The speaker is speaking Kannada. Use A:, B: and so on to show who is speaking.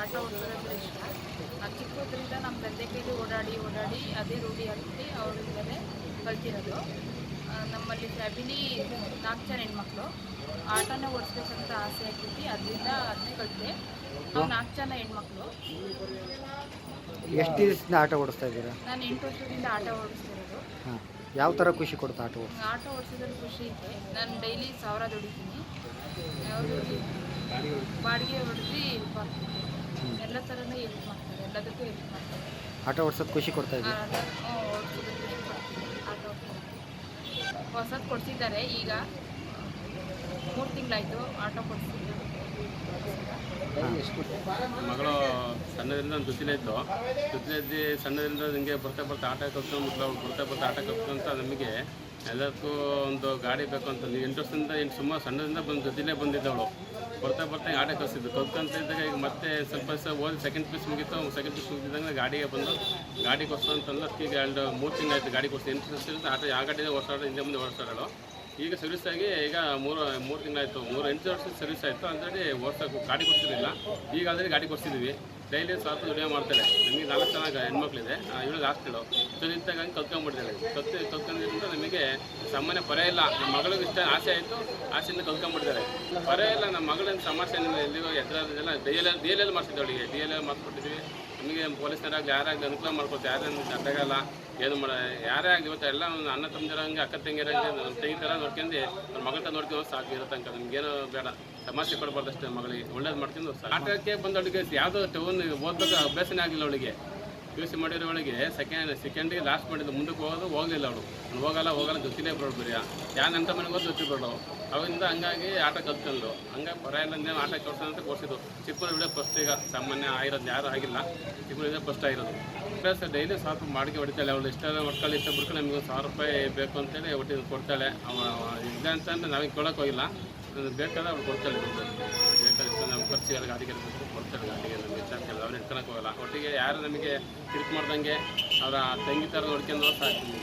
A: ಆಟೋ ಓಡಿಸೋದಂದ್ರೆ ಇಷ್ಟ. ನಾನು ಚಿಕ್ಕದ್ರಿಂದ ನಮ್ಮ ತಂದೆ ಕೈಲಿ ಓಡಾಡಿ ಅದೇ ರೂಢಿಯಾಗಿ ಅವರಿಂದಲೇ ಕಲ್ತಿರೋದು. ನಮ್ಮಲ್ಲಿ ಫ್ಯಾಮಿಲಿ 4 ಜನ ಹೆಣ್ಮಕ್ಳು. ಆಟೋನೇ ಓಡಿಸ್ಬೇಕಂತ ಆಸೆ ಆಗ್ತೈತಿ, ಅದನ್ನೇ ಕಲಿತೆ. ನಾವು 4 ಜನ ಹೆಣ್ಮಕ್ಳು.
B: ಎಷ್ಟು ದಿವಸದಿಂದ ಆಟೋ ಓಡಿಸ್ತಾ ಇದ್ದೀರಾ?
A: ನಾನು 8 ವರ್ಷದಿಂದ ಆಟೋ ಓಡಿಸ್ತಿರೋದು.
B: ಹಾಂ, ಯಾವ ಥರ ಖುಷಿ ಕೊಡುತ್ತೆ ಆಟೋ ಓಡಿಸ್?
A: ಆಟೋ ಓಡಿಸೋದ್ರಲ್ಲಿ ಖುಷಿ ಇದೆ. ನಾನು ಡೈಲಿ 1000 ದುಡಿತೀನಿ. ಅವರು ಬಾಡಿಗೆ ಹೊಡೆದು ಹೆಲ್ಪ್ ಆಗ್ತದೆ. ಎಲ್ಲ ಥರನೂ ಹೆಲ್ಪ್ ಮಾಡ್ತಾರೆ, ಎಲ್ಲದಕ್ಕೂ ಹೆಲ್ಪ್ ಮಾಡ್ತಾರೆ.
B: ಆಟೋ ಓಡಿಸೋದು ಖುಷಿ ಕೊಡ್ತಾ ಇದೆ?
A: ಓಡಿಸೋದು ಖುಷಿ ಕೊಡ್ತೀನಿ. ಆಟೋ ಹೊಸದು ಕೊಡಿಸಿದ್ದಾರೆ. ಈಗ 3 ತಿಂಗಳಾಯಿತು ಆಟೋ ಕೊಡಿಸಿದ್ದು.
C: ಮಗಳು ಸಣ್ಣದಿಂದ ಒಂದು ಜೊತೆಲಿದ್ದು ಸಣ್ಣದಿಂದ ಹಿಂಗೆ ಬರ್ತಾ ಆಟ ಕಲ್ತ್ಕೊಂಡು ಬರ್ತಾ ಆಟ ಕಲ್ತ್ಕೊಂತ ನಮಗೆ ಎಲ್ಲದಕ್ಕೂ ಒಂದು ಗಾಡಿ ಬೇಕು ಅಂತ 8 ವರ್ಷದಿಂದ ಸುಮಾರು ಸಣ್ಣದಿಂದ ಜೊತೆಲೇ ಬಂದಿದ್ದವಳು. ಬರ್ತಾ ಆಟ ಕಲಿಸಿದ್ದು ಕಲ್ತ್ಕೊಂತ ಇದ್ದಾಗ ಈಗ ಮತ್ತೆ ಸ್ವಲ್ಪ ಓದಿ ಸೆಕೆಂಡ್ ಪೀಸ್ ಮುಗಿದ್ದಂಗೆ ಗಾಡಿಗೆ ಬಂದು ಗಾಡಿ ಕೊಡ್ಸೋ ಅಂತಂದ್ರೆ ಅದಕ್ಕೆ 3 ತಿಂಗಳಾಯ್ತು ಗಾಡಿ ಕೊಡಿಸಿ. 8 ವರ್ಷದಿಂದ ಆಟ ಯಾವ ಗಾಡಿನೇ ಓಡಿಸಾಡೋ, ಹಿಂದೆ ಮುಂದೆ ಓಡಿಸಾಡೋಳು. ಈಗ ಸರ್ವಿಸ್ ಆಗಿ ಈಗ 3 ತಿಂಗಳಾಯಿತು. 8 ವರ್ಷದ ಸರ್ವಿಸ್ ಆಯಿತು. ಅಂದರೆ ಓಡಿಸೋಕೆ ಗಾಡಿ ಕೊಡ್ತಿರಲಿಲ್ಲ. ಈಗ ಆದರೆ ಗಾಡಿ ಕೊಡ್ತಿದ್ದೀವಿ. ಡೈಲಿ ಸ್ವಲ್ಪ ದುಡಿಮೆ ಮಾಡ್ತಾಳೆ. ನಮಗೆ 4 ಜನ ಹೆಣ್ಮಕ್ಳಿದೆ. ಇವಳು ಲಾಸ್ಟಳು ಇದ್ದಾಗ ಹಂಗೆ ಕಲ್ತ್ಕೊಂಡ್ಬಿಡ್ತಾಳೆ. ಕಲ್ತ್ಕೊಂಡಿದ್ದರಿಂದ ನಮಗೆ ಸಾಮಾನ್ಯ ಪರ ಇಲ್ಲ. ನಮ್ಮ ಮಗಳಿಗೆ ಇಷ್ಟ ಆಸೆ ಆಯಿತು, ಆಸೆಯಿಂದ ಕಲ್ತ್ಕೊಂಡ್ಬಿಡ್ತಾಳೆ. ಪರ ಇಲ್ಲ. ನಮ್ಮ ಮಗಳಿಂದ ಸಮಸ್ಯೆ ಎಲ್ಲಿಗೋ ಎದುರಾದೆಲ್ಲ ಡಿ ಎಲ್ ಎಲ್ ಮಾಡಿಸಿದ್ದು ಅವಳಿಗೆ. ಡಿ ಎಲ್ ಎಲ್ ಮಾಡಿಸ್ಕೊಟ್ಟಿದ್ವಿ. ನಮಗೆ ಪೊಲೀಸ್ನರಾಗಲಿ ಯಾರಾಗಲಿ ಅನುಕೂಲ ಮಾಡ್ಕೊಡ್ತೀವಿ. ಯಾರು ಅಡ್ಡಾಗಲ್ಲ, ಏನು ಮಾಡ ಯಾರೇ ಆಗಲಿ ಇವತ್ತು ಎಲ್ಲ ಒಂದು ಅಣ್ಣ ತಮ್ಮದಿರಂಗೆ ಅಕ್ಕ ತಂಗಿರಂಗೆ ನಮ್ಮ ತಂಗಿ ಥರ ನೋಡ್ಕೊಂಡು ನಮ್ಮ ಮಗಳ ನೋಡ್ಕೊಂಡು ಸಾಕು ಇರೋ ತನಕ ನಮಗೇನು ಬೇಡ. ಸಮಸ್ಯೆ ಕೊಡಬಾರ್ದು ಅಷ್ಟೇ. ಮಗಳಿಗೆ ಒಳ್ಳೇದು ಮಾಡ್ಕೊಂಡು ಆಟಕ್ಕೆ ಬಂದವಳಿಗೆ ಯಾವುದೋ ಟೌನ್ ಓದಬೇಕು ಅಭ್ಯಾಸನೇ ಆಗಲಿಲ್ಲ ಅವಳಿಗೆ. PUC ಮಾಡಿರೋ ಒಳಗೆ ಸೆಕೆಂಡಿಗೆ ಲಾಸ್ಟ್ ಮಾಡಿದ್ದು. ಮುಂದಕ್ಕೆ ಹೋಗಲಿಲ್ಲ ಅವಳು. ಹೋಗಲ್ಲ ಜೊತೆಲೇ ಬರೋದು ಬರೀ ಯಾರು ಅಂತ ಮನೆಗೆ ಹೋದ್ ಜೊತೆ ಬರೋಳು. ಅವರಿಂದ ಹಂಗಾಗಿ ಆಟ ಕಲ್ತ್ಕೊಂಡು ಹಂಗಾಗಿ ಪರ ಇಲ್ಲ ಆಟ ಕಲ್ಸೋದಂತ ಕೊಡಿಸಿದ್ದು. ಚಿಕ್ಕೂರು ವಿಡಿಯೋ ಫಸ್ಟ್ ಈಗ ಸಾಮಾನ್ಯ ಆಗಿರೋದು ಯಾರೂ ಆಗಿಲ್ಲ. ಚಿಕ್ಕೂರು ವಿಡಿಯೋ ಫಸ್ಟ್ ಆಗಿರೋದು. ಪ್ಲಸ್ ಡೈಲಿ ಸ್ವಲ್ಪ ಬಾಡಿಗೆ ಹೊಡಿತಾಳೆ. ಅವಳು ಇಷ್ಟ ಮಕ್ಕಳು ಇಷ್ಟ ಬಿಡ್ಕೊಂಡು ನಮಗೆ 1000 ರೂಪಾಯಿ ಬೇಕು ಅಂತೇಳಿ ಒಟ್ಟಿಗೆ ಕೊಡ್ತಾಳೆ. ಇದೆ ಅಂತಂದ್ರೆ ನಾವೀಗ ಕೊಡೋಕೆ ಹೋಗಿಲ್ಲ. ಬೇಕಾದ್ರೆ ಅವ್ಳು ಕೊಡ್ತಾಳೆ. ಬೇಕಾದ್ರೆ ನಮ್ಮ ಖರ್ಚಿಗೆಲ್ಲ ಗಾಡಿಗೆ ಕೊಡ್ತಾಳೆ. ಗಾಡಿಗೆ ನಮಗೆ ಚಾರ್ಜ್ ಅವ್ರು ಇಟ್ಕೊಳಕ್ಕೆ ಹೋಗಲ್ಲ. ಒಟ್ಟಿಗೆ ಯಾರು ನಮಗೆ ತಿರುಕು ಮಾಡ್ದಂಗೆ ಅವರ ತಂಗಿ ಥರ ನೋಡ್ಕೊಂಡು ಸಾಕು ನಮಗೆ.